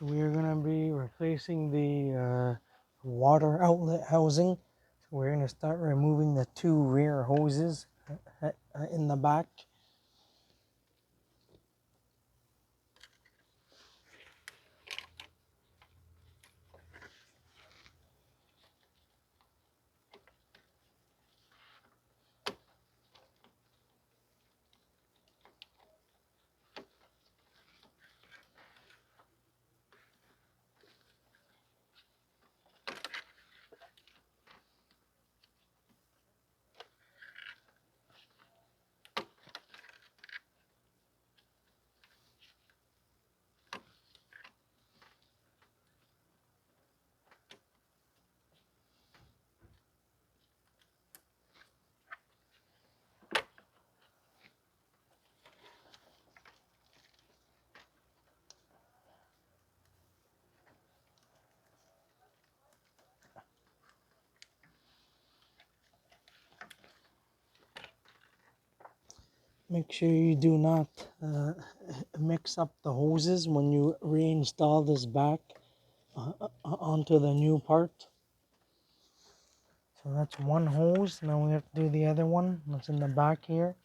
So we are going to be replacing the water outlet housing. So we're going to start removing the two rear hoses in the back. Make sure you do not mix up the hoses when you reinstall this back onto the new part. So that's one hose. Now we have to do the other one that's in the back here.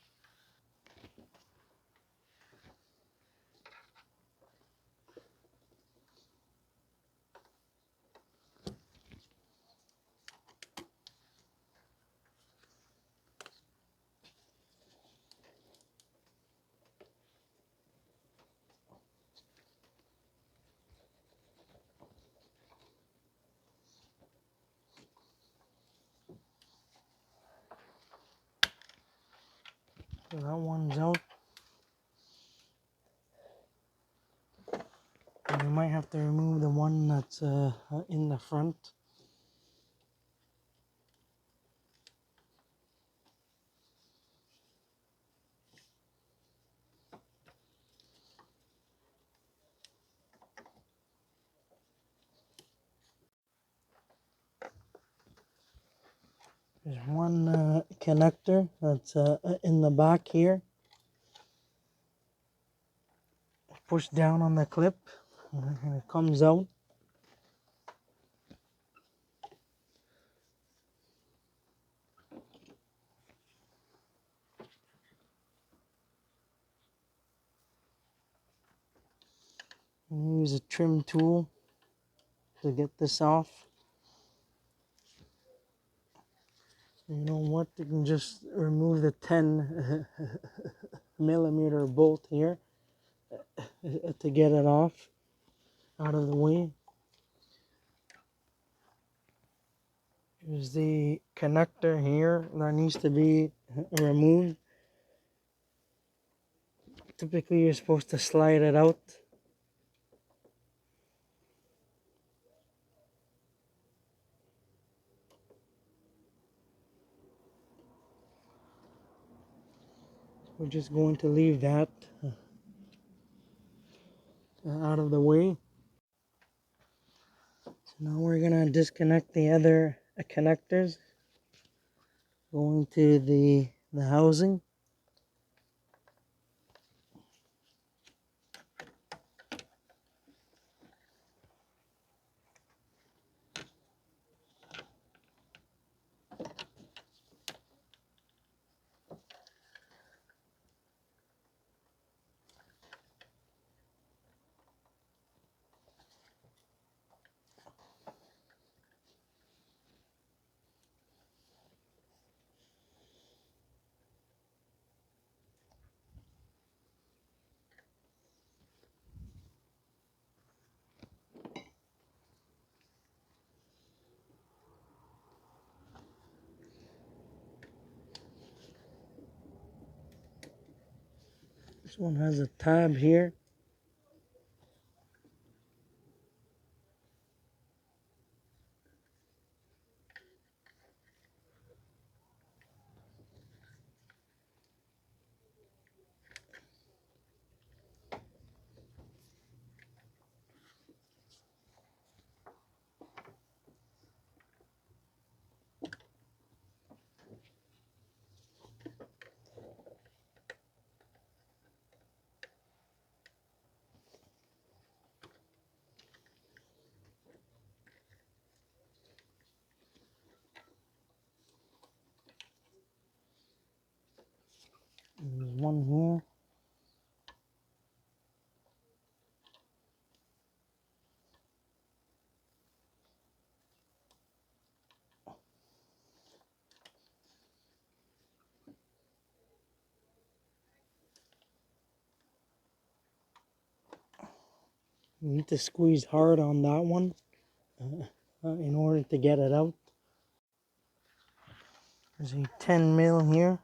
So that one's out. And you might have to remove the one that's in the front. There's one connector that's in the back here. Push down on the clip and it comes out. Use a trim tool to get this off. You know what? You can just remove the 10 millimeter bolt here to get it off out of the way. There's the connector here that needs to be removed. Typically, you're supposed to slide it out. We're just going to leave that out of the way. So now we're going to disconnect the other connectors going to the housing. This one has a tab here. one here. You need to squeeze hard on that one in order to get it out. There's a 10 mil here.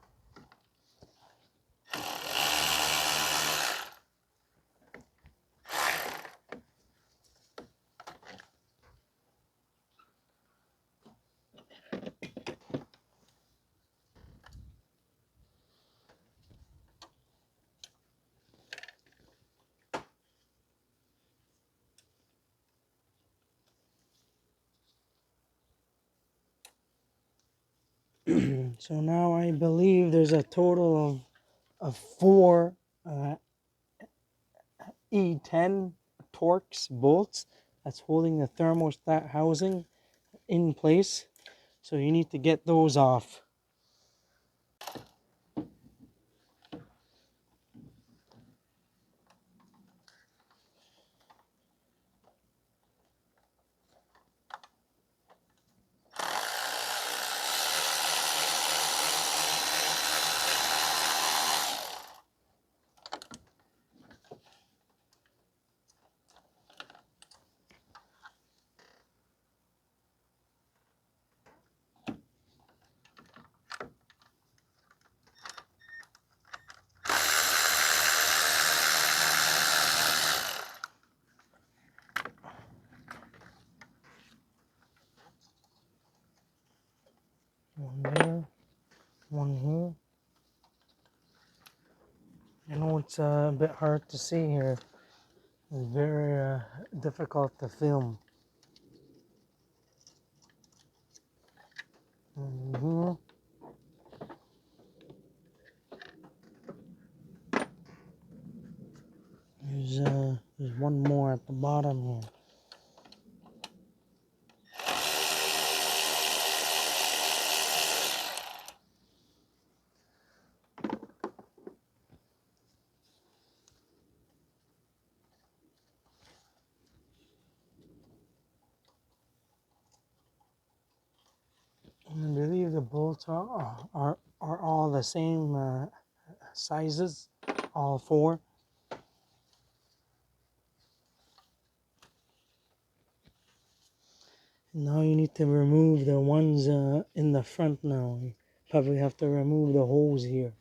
So now I believe there's a total of 4 E10 Torx bolts that's holding the thermostat housing in place. So you need to get those off. One there, one here. I know it's a bit hard to see here. It's very difficult to film. One here. There's one more at the bottom here. I believe the bolts are all the same sizes, all 4. Now you need to remove the ones in the front now. You probably have to remove the hose here.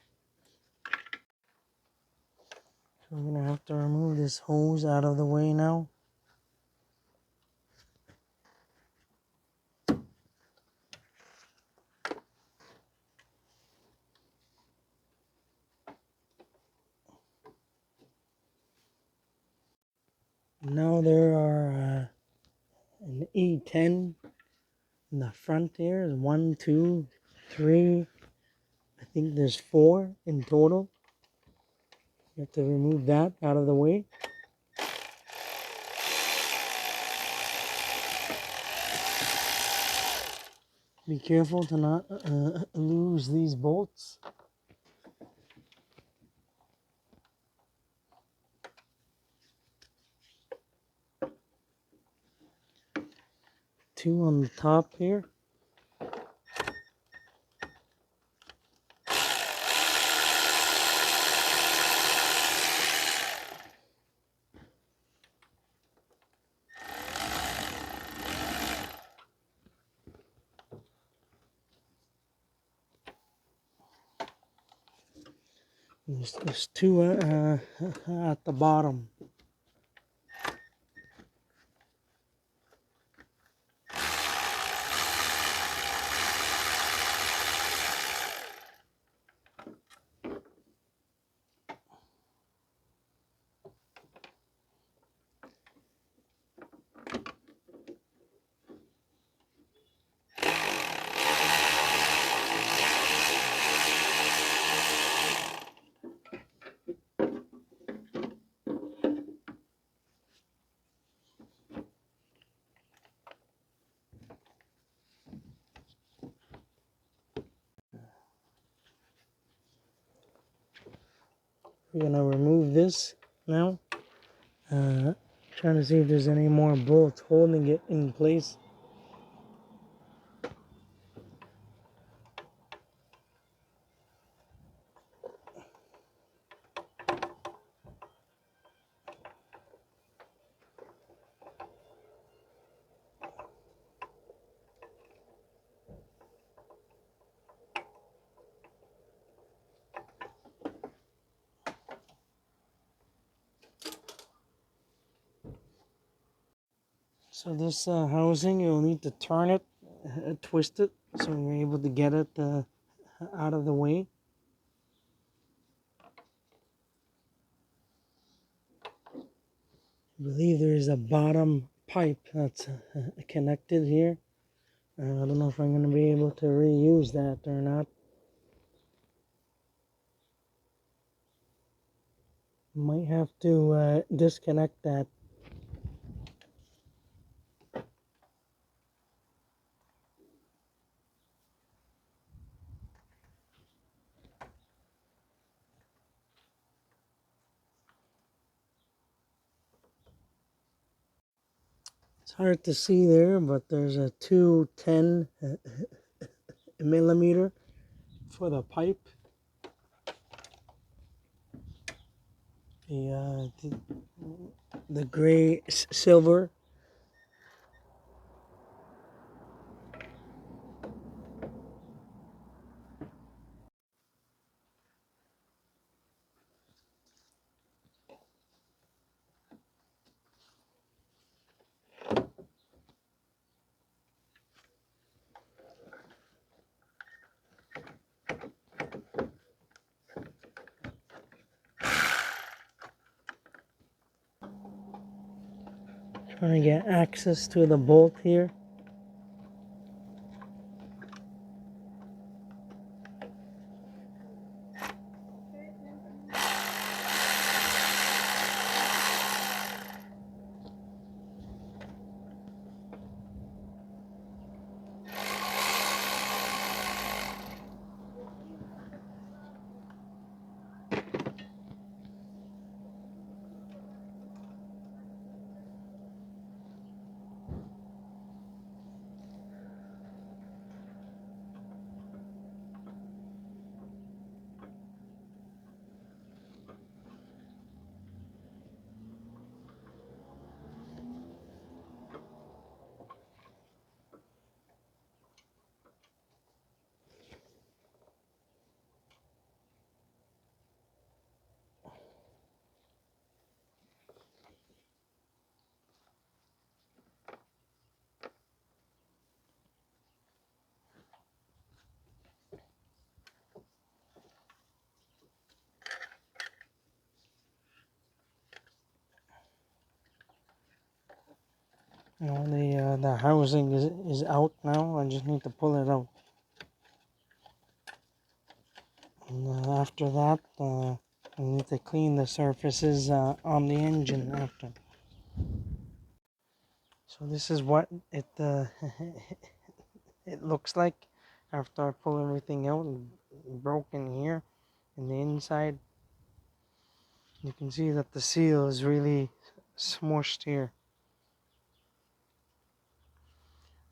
So I'm gonna have to remove this hose out of the way now. Now there are an E10 in the front here. 1, 2, 3. I think there's 4 in total. You have to remove that out of the way. Be careful to not lose these bolts. Two on the top here. There's 2 at the bottom. We're gonna remove this now. Trying to see if there's any more bolts holding it in place. So this housing, you'll need to turn it, twist it, so you're able to get it out of the way. I believe there is a bottom pipe that's connected here. I don't know if I'm going to be able to reuse that or not. Might have to disconnect that. It's hard to see there, but there's a 210 millimeter for the pipe. The gray silver. Trying to get access to the bolt here. You know, the housing is out now. I just need to pull it out. And after that, I need to clean the surfaces on the engine after. So this is what it it looks like after I pull everything out and broken here in the inside. You can see that the seal is really smushed here.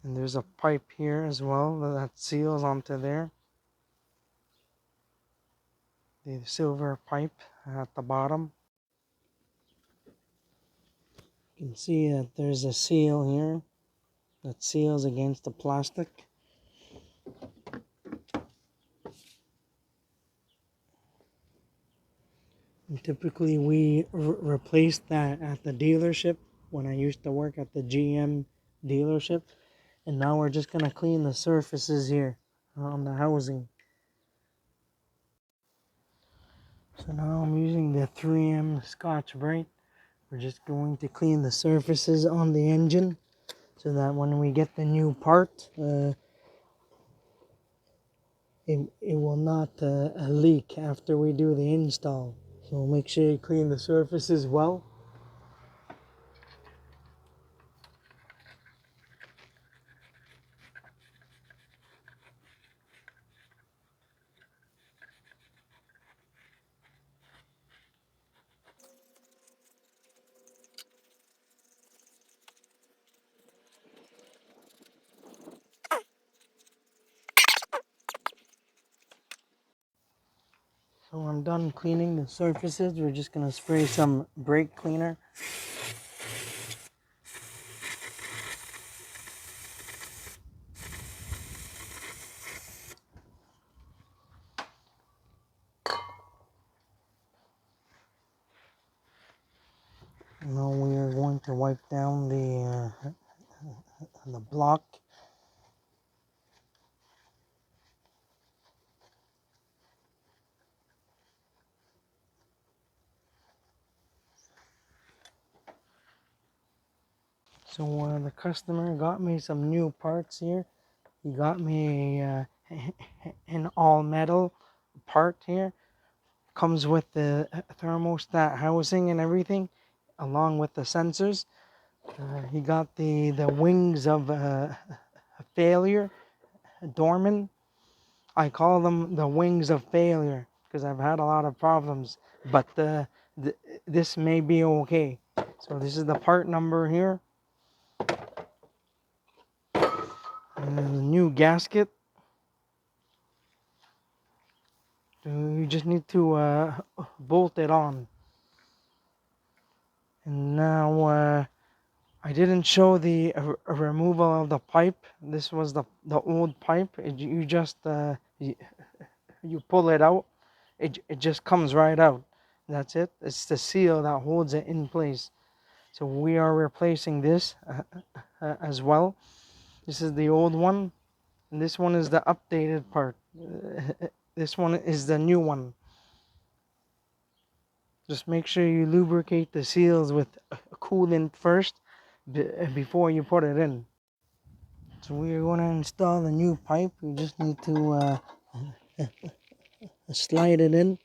And there's a pipe here as well that seals onto there. The silver pipe at the bottom. You can see that there's a seal here that seals against the plastic. And typically we replace that at the dealership when I used to work at the GM dealership. And now we're just going to clean the surfaces here on the housing. So now I'm using the 3M Scotch-Brite. We're just going to clean the surfaces on the engine so that when we get the new part, it will not leak after we do the install. So make sure you clean the surfaces well. So I'm done cleaning the surfaces. We're just gonna spray some brake cleaner. Now we are going to wipe down the block. So the customer got me some new parts here. He got me an all metal part here. Comes with the thermostat housing and everything, along with the sensors. He got the wings of failure, dormant. I call them the wings of failure because I've had a lot of problems, but this may be okay. So this is the part number here. And then the new gasket. You just need to bolt it on. And now I didn't show the removal of the pipe. This was the old pipe. You just you pull it out. It just comes right out. That's it. It's the seal that holds it in place. So we are replacing this as well. This is the old one, and this one is the updated part. This one is the new one. Just make sure you lubricate the seals with coolant first before you put it in. So we are going to install the new pipe. We just need to slide it in.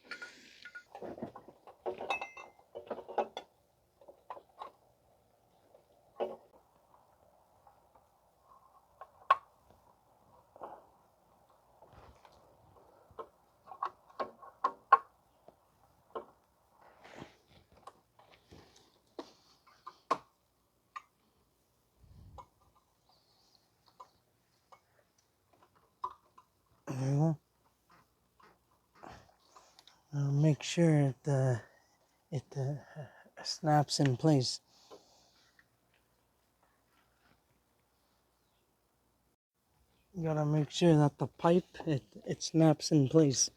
There you go. Make sure it snaps in place. You gotta make sure that the pipe it snaps in place.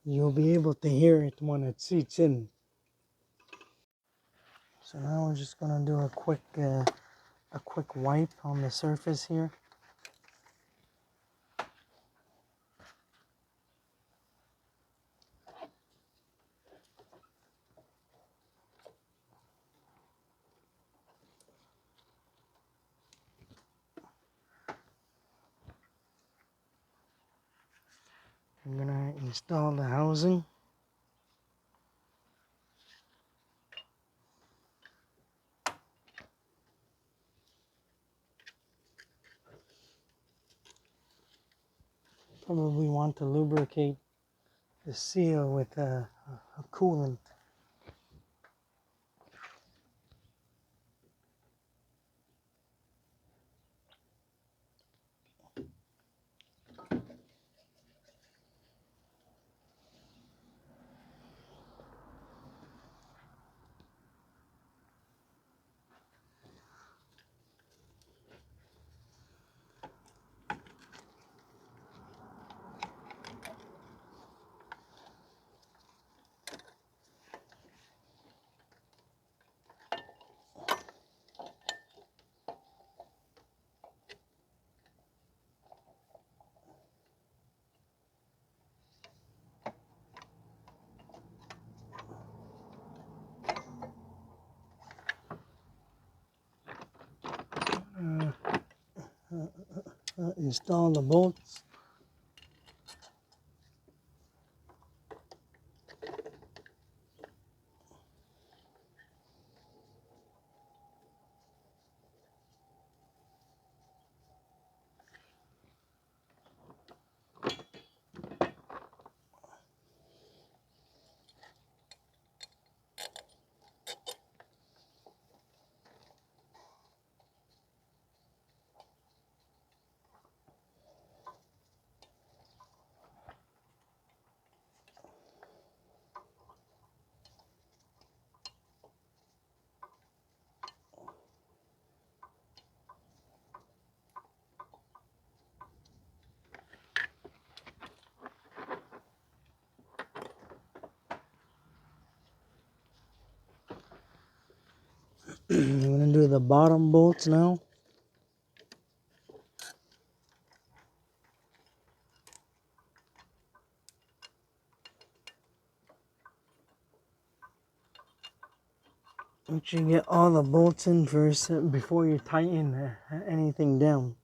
You'll be able to hear it when it seats in. So now we're just gonna do a quick wipe on the surface here. I'm gonna install the housing. Probably want to lubricate the seal with a coolant. Install the bolts. I'm gonna do the bottom bolts now. Make sure you get all the bolts in first before you tighten anything down.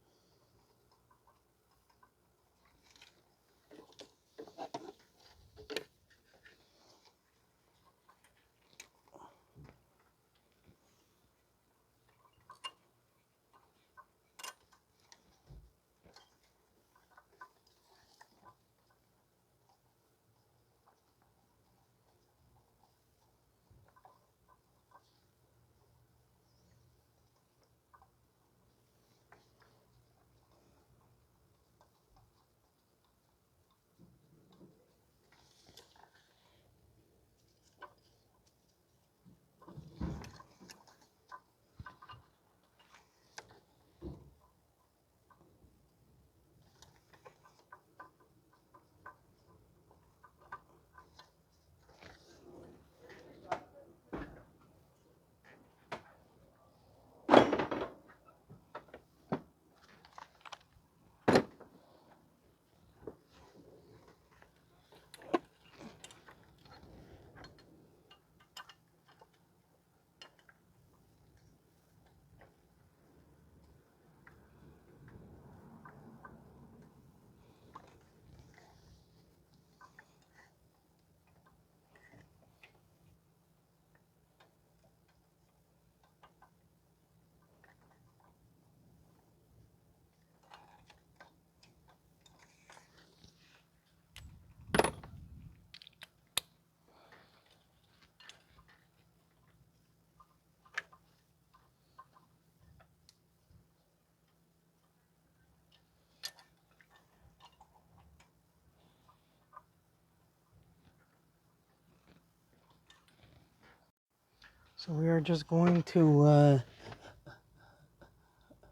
So we are just going to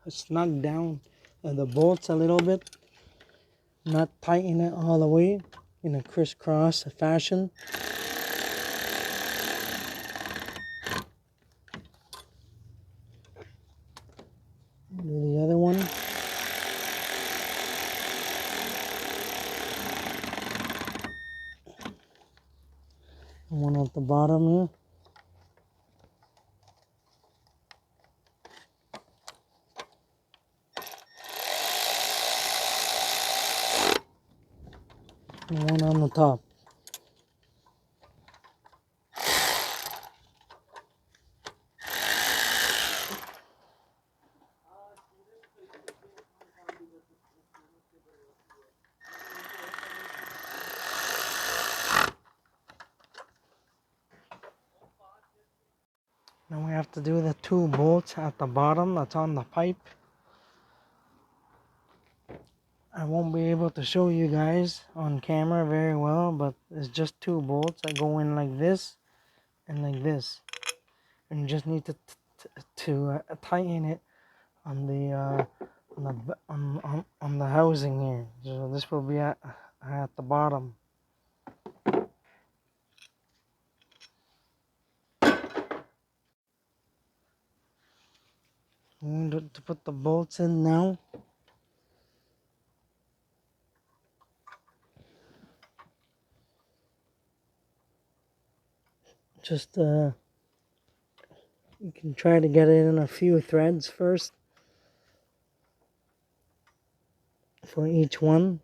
snug down the bolts a little bit, not tighten it all the way in a crisscross fashion. Do the other one. One at the bottom here. And one on the top. Now we have to do the two bolts at the bottom that's on the pipe. I won't be able to show you guys on camera very well, but it's just two bolts that go in like this and like this. And you just need to tighten it on the housing here. So this will be at the bottom. I'm going to put the bolts in now. Just you can try to get it in a few threads first for each one.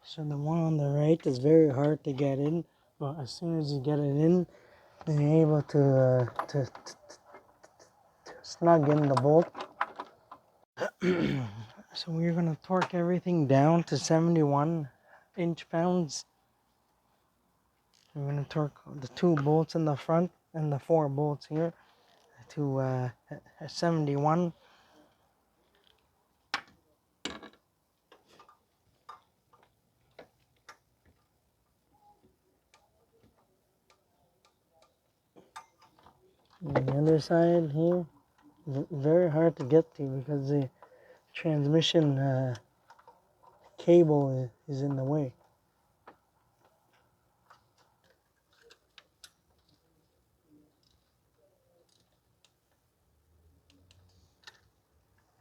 So the one on the right is very hard to get in, but as soon as you get it in, then you're able to snug in the bolt. So we're going to torque everything down to 71 inch-pounds. We're going to torque the two bolts in the front and the four bolts here to 71. On the other side here, very hard to get to because the transmission cable is in the way.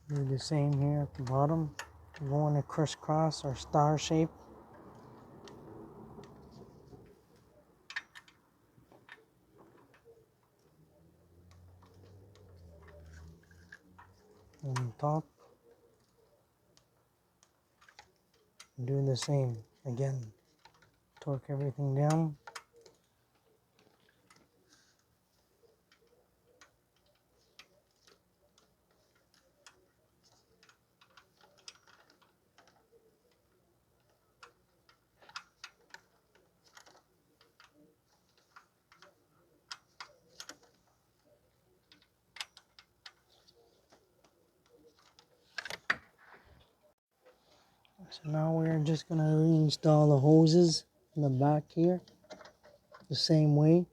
Do the same here at the bottom. We're going to crisscross or star shape. On top. Do the same again. Torque everything down. So now we're just going to reinstall the hoses in the back here the same way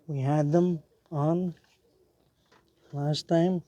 we had them on last time.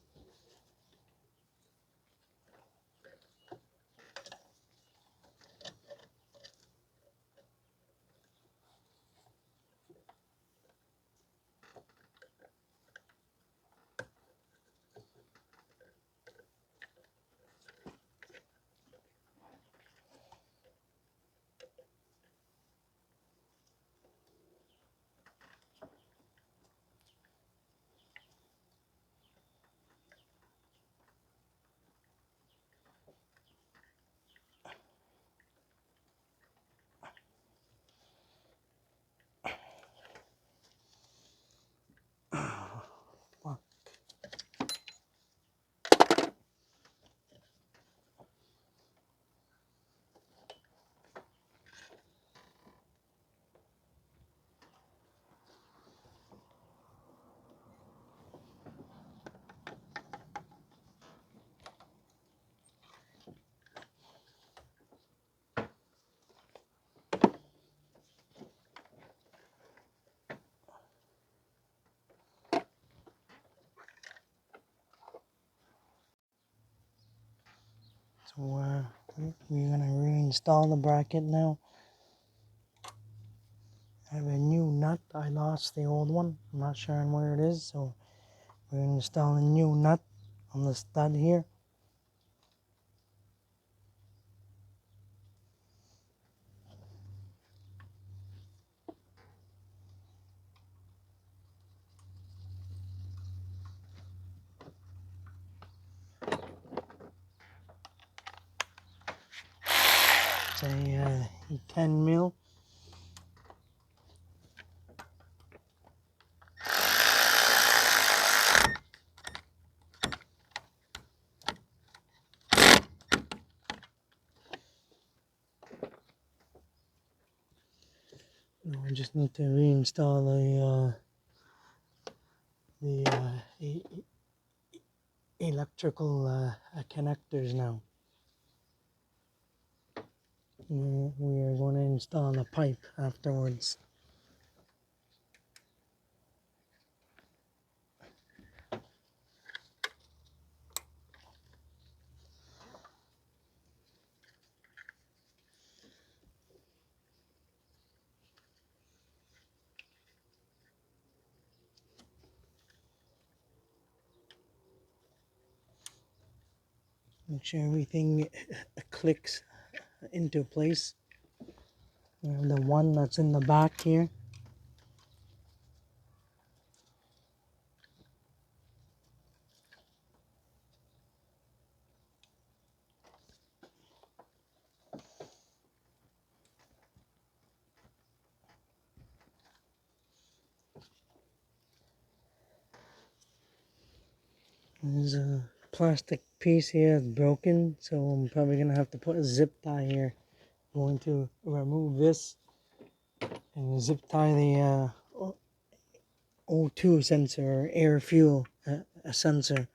So we're going to reinstall the bracket now. I have a new nut. I lost the old one. I'm not sure where it is, so we're going to install a new nut on the stud here. It's a 10 mil. Now I just need to reinstall the electrical connectors now. We are going to install the pipe afterwards. Make sure everything clicks into place. The one that's in the back here. There's a plastic piece here that's broken, so I'm probably going to have to put a zip tie here. I'm going to remove this and zip tie the O2 sensor, or air fuel sensor.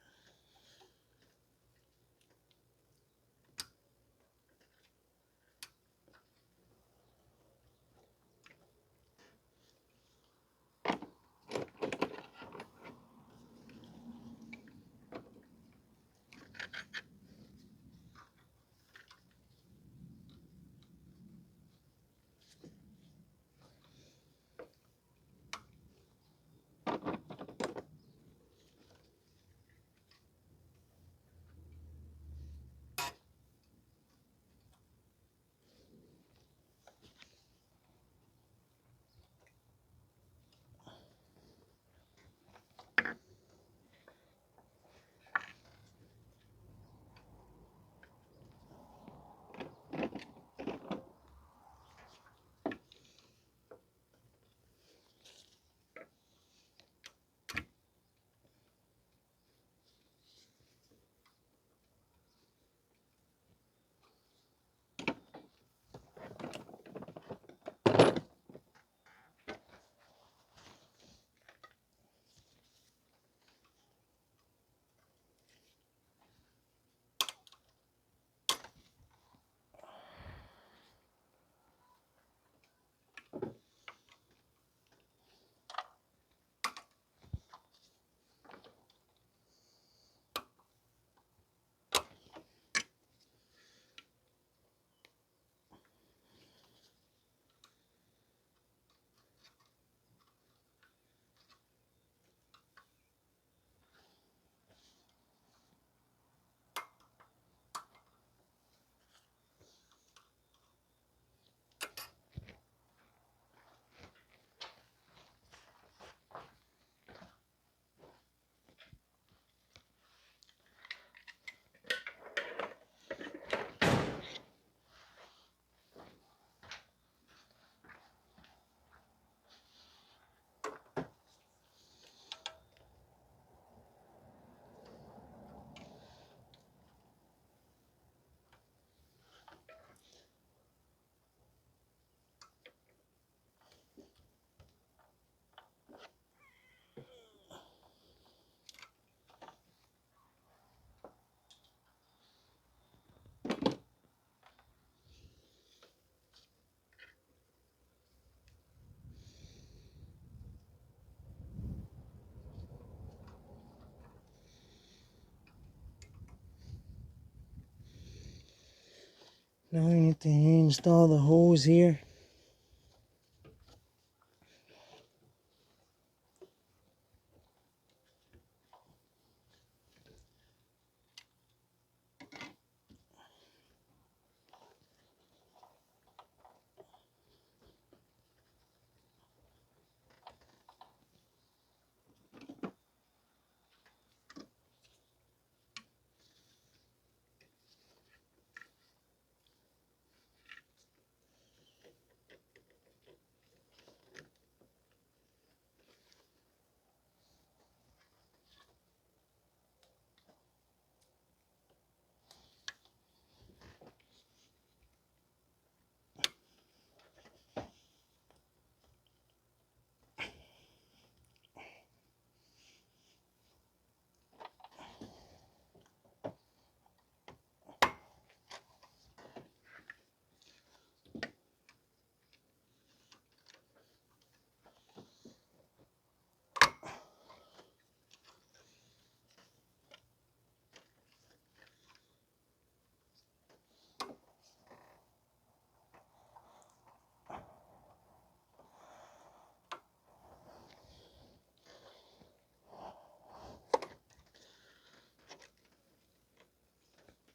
Now we need to reinstall the hose here.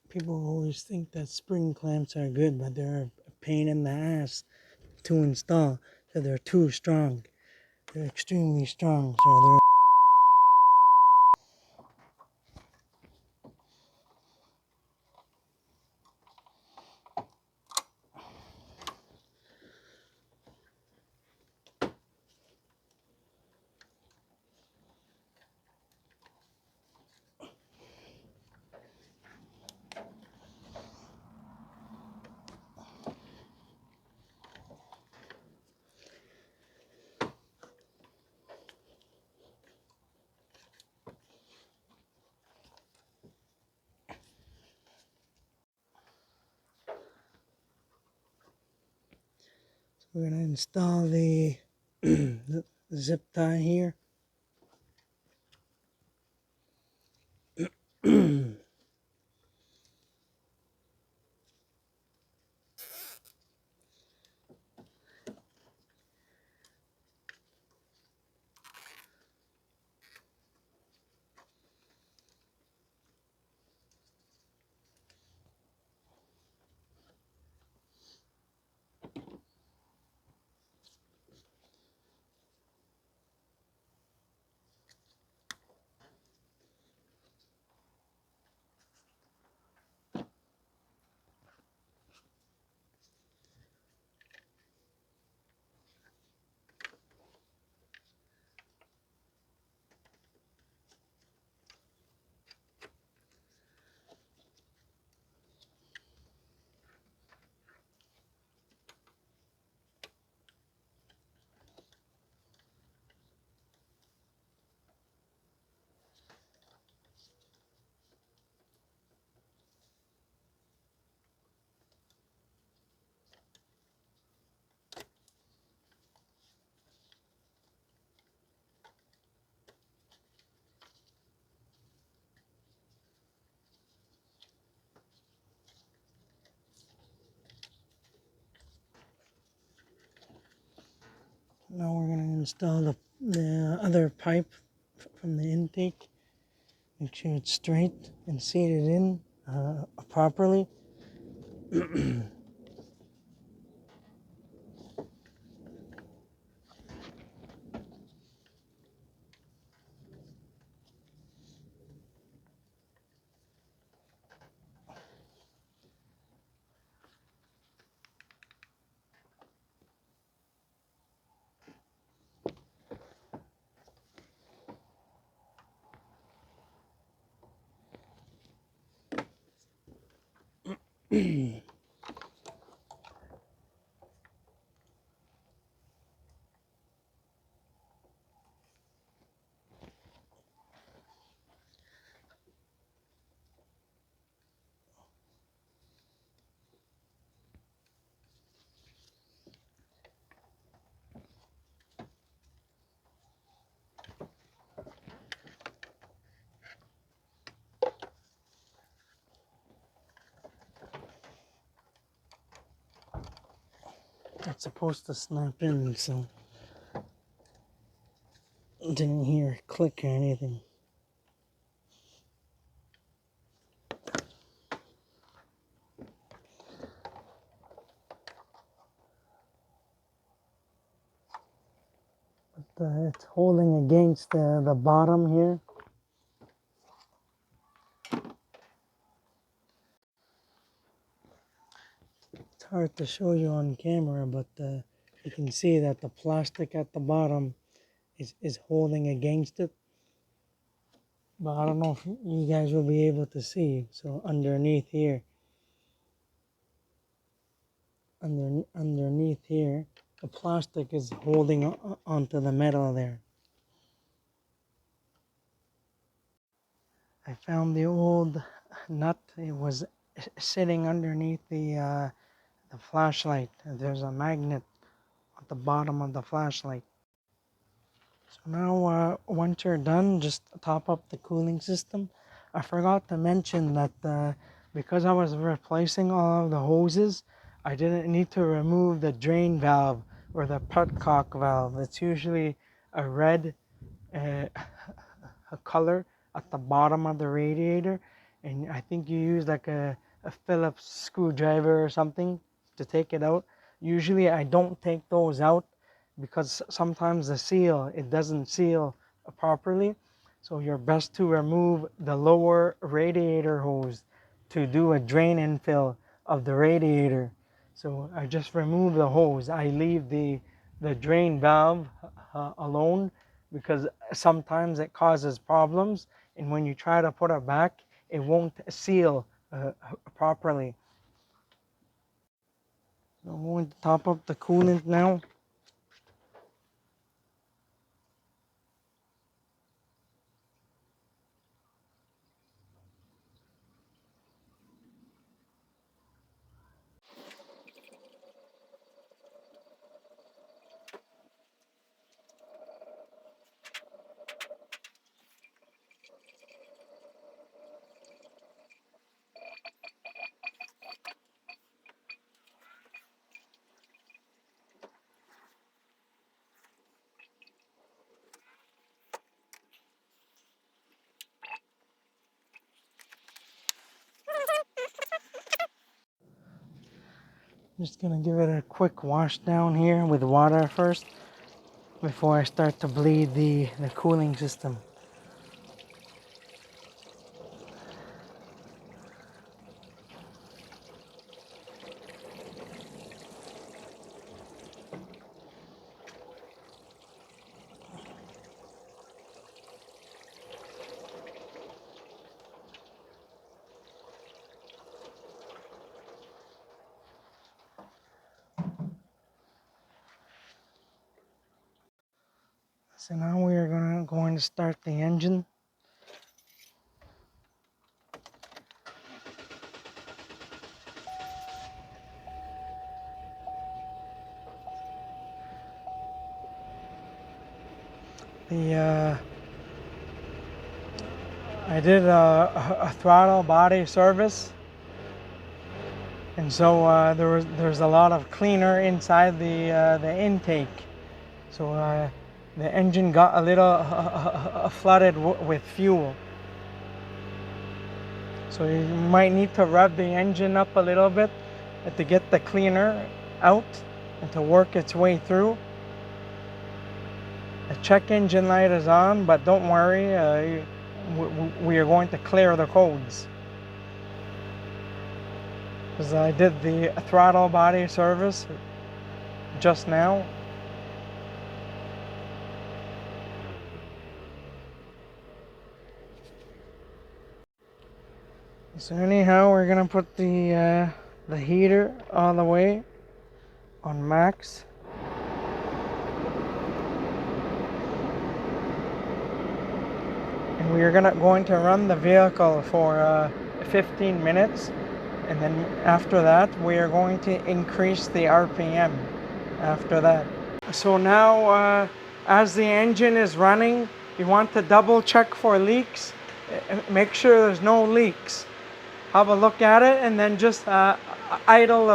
People always think that spring clamps are good, but they're a pain in the ass to install. So they're too strong. They're extremely strong. So we're going to install the, the zip tie here. Now we're going to install the other pipe from the intake. Make sure it's straight and seated in properly. it's supposed to snap in, so didn't hear a click or anything. But it's holding against the bottom here. It's hard to show you on camera, but you can see that the plastic at the bottom is holding against it. But I don't know if you guys will be able to see. So underneath here, underneath here, the plastic is holding onto the metal there. I found the old nut. It was sitting underneath the flashlight. There's a magnet at the bottom of the flashlight. So now once you're done, just top up the cooling system. I forgot to mention that because I was replacing all of the hoses, I didn't need to remove the drain valve or the petcock valve. It's usually a red uh, a color at the bottom of the radiator, and I think you use like a Phillips screwdriver or something to take it out. Usually I don't take those out because sometimes the seal, it doesn't seal properly. So you're best to remove the lower radiator hose to do a drain and fill of the radiator. So I just remove the hose. I leave the drain valve alone because sometimes it causes problems, and when you try to put it back, it won't seal properly. So I'm going to top up the coolant now. Just gonna give it a quick wash down here with water first before I start to bleed the cooling system. So now we are going to start the engine. I did a throttle body service, and so there's a lot of cleaner inside the intake. So the engine got a little flooded with fuel. So you might need to rev the engine up a little bit to get the cleaner out and to work its way through. The check engine light is on, but don't worry, we are going to clear the codes. Because I did the throttle body service just now. So anyhow, we're gonna put the heater all the way on max. And we are going to run the vehicle for 15 minutes, and then after that we are going to increase the RPM after that. So now as the engine is running, you want to double check for leaks. Make sure there's no leaks. Have a look at it and then just idle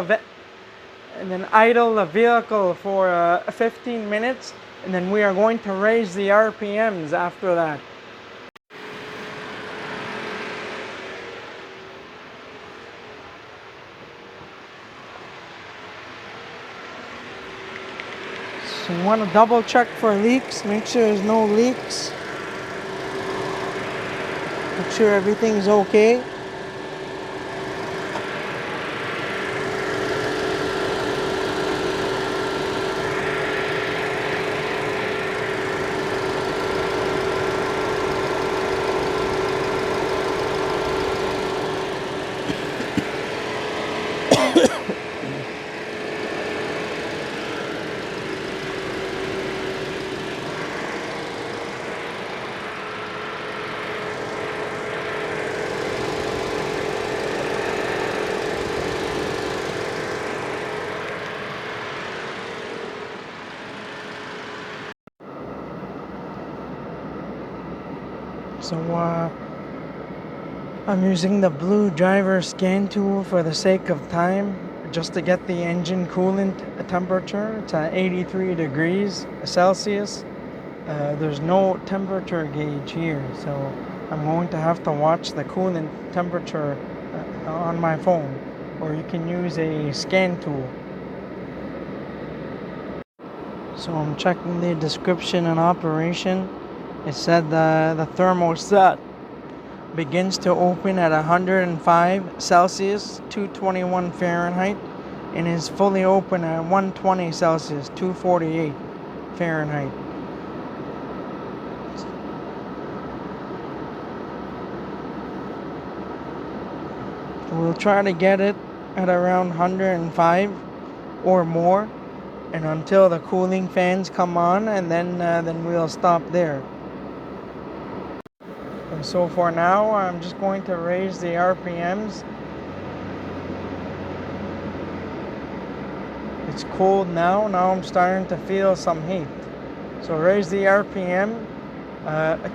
and then idle the vehicle for 15 minutes, and then we are going to raise the RPMs after that. So you want to double check for leaks, make sure there's no leaks, make sure everything's okay. So I'm using the blue driver scan tool for the sake of time, just to get the engine coolant temperature. It's at 83 degrees Celsius. There's no temperature gauge here, so I'm going to have to watch the coolant temperature on my phone, or you can use a scan tool. So I'm checking the description and operation. It said the thermostat begins to open at 105 Celsius, 221 Fahrenheit, and is fully open at 120 Celsius, 248 Fahrenheit. We'll try to get it at around 105 or more, and until the cooling fans come on, and then we'll stop there. And so for now, I'm just going to raise the RPMs. It's cold now. Now I'm starting to feel some heat. So raise the RPM.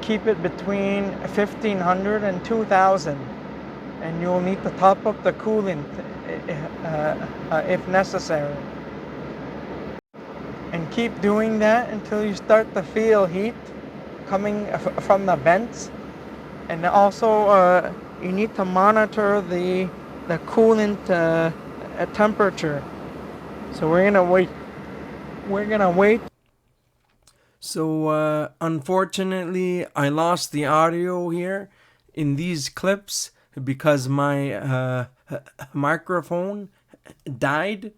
Keep it between 1500 and 2000. And you'll need to top up the coolant if necessary. And keep doing that until you start to feel heat coming from the vents. And also, you need to monitor the coolant temperature. So we're gonna wait. So unfortunately, I lost the audio here in these clips because my microphone died.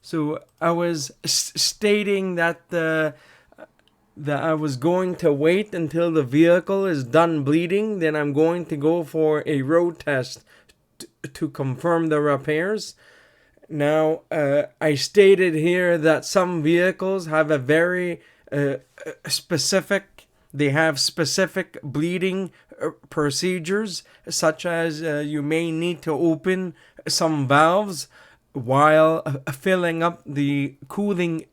So I was stating that I was going to wait until the vehicle is done bleeding. Then I'm going to go for a road test to confirm the repairs. Now, I stated here that some vehicles have a very specific bleeding procedures, such as you may need to open some valves while filling up the cooling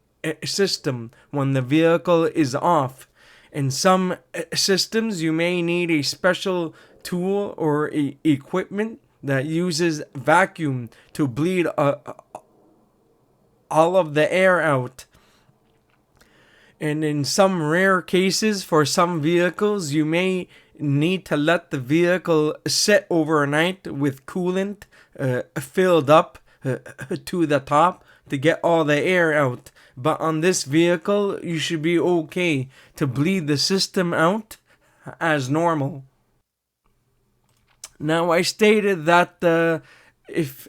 system when the vehicle is off. In some systems, you may need a special tool or equipment that uses vacuum to bleed all of the air out. And in some rare cases, for some vehicles, you may need to let the vehicle sit overnight with coolant filled up to the top to get all the air out. But on this vehicle, you should be okay to bleed the system out as normal. Now, I stated that if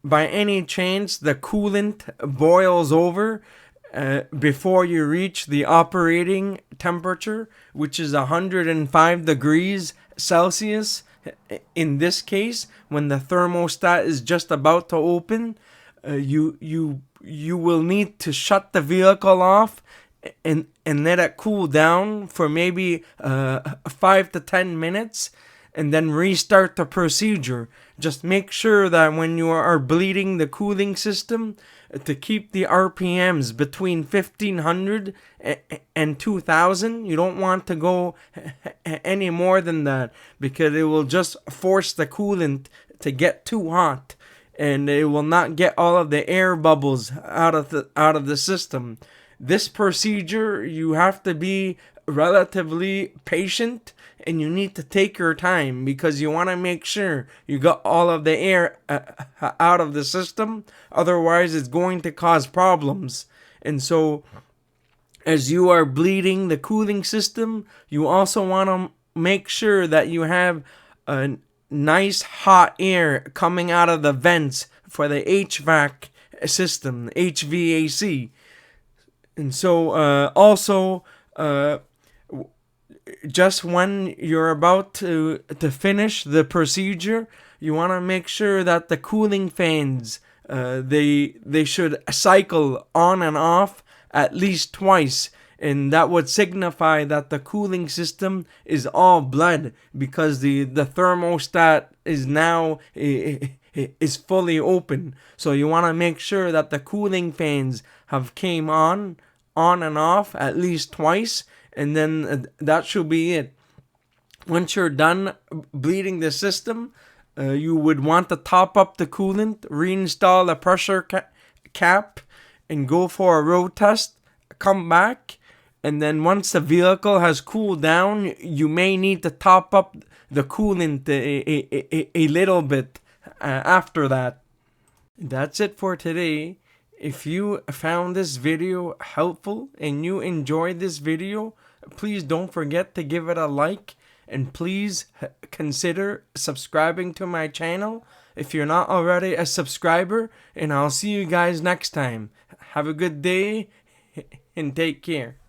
by any chance the coolant boils over before you reach the operating temperature, which is 105 degrees Celsius, in this case, when the thermostat is just about to open, you will need to shut the vehicle off and let it cool down for maybe 5 to 10 minutes, and then restart the procedure. Just make sure that when you are bleeding the cooling system, to keep the RPMs between 1500 and 2000. You don't want to go any more than that, because it will just force the coolant to get too hot. and it will not get all of the air bubbles out of the system. This procedure, you have to be relatively patient, and you need to take your time because you want to make sure you got all of the air out of the system. Otherwise, it's going to cause problems. And so, as you are bleeding the cooling system, you also want to make sure that you have a nice hot air coming out of the vents for the HVAC system, HVAC. And so, also, just when you're about to finish the procedure, you want to make sure that the cooling fans, they should cycle on and off at least twice, and that would signify that the cooling system is all blood, because the thermostat is now is fully open. So you want to make sure that the cooling fans have came on and off at least twice, and then that should be it. Once you're done bleeding the system, you would want to top up the coolant, reinstall the pressure cap, and go for a road test. Come back, and then once the vehicle has cooled down, you may need to top up the coolant a little bit after that. That's it for today. If you found this video helpful and you enjoyed this video, please don't forget to give it a like, and please consider subscribing to my channel if you're not already a subscriber, and I'll see you guys next time. Have a good day and take care.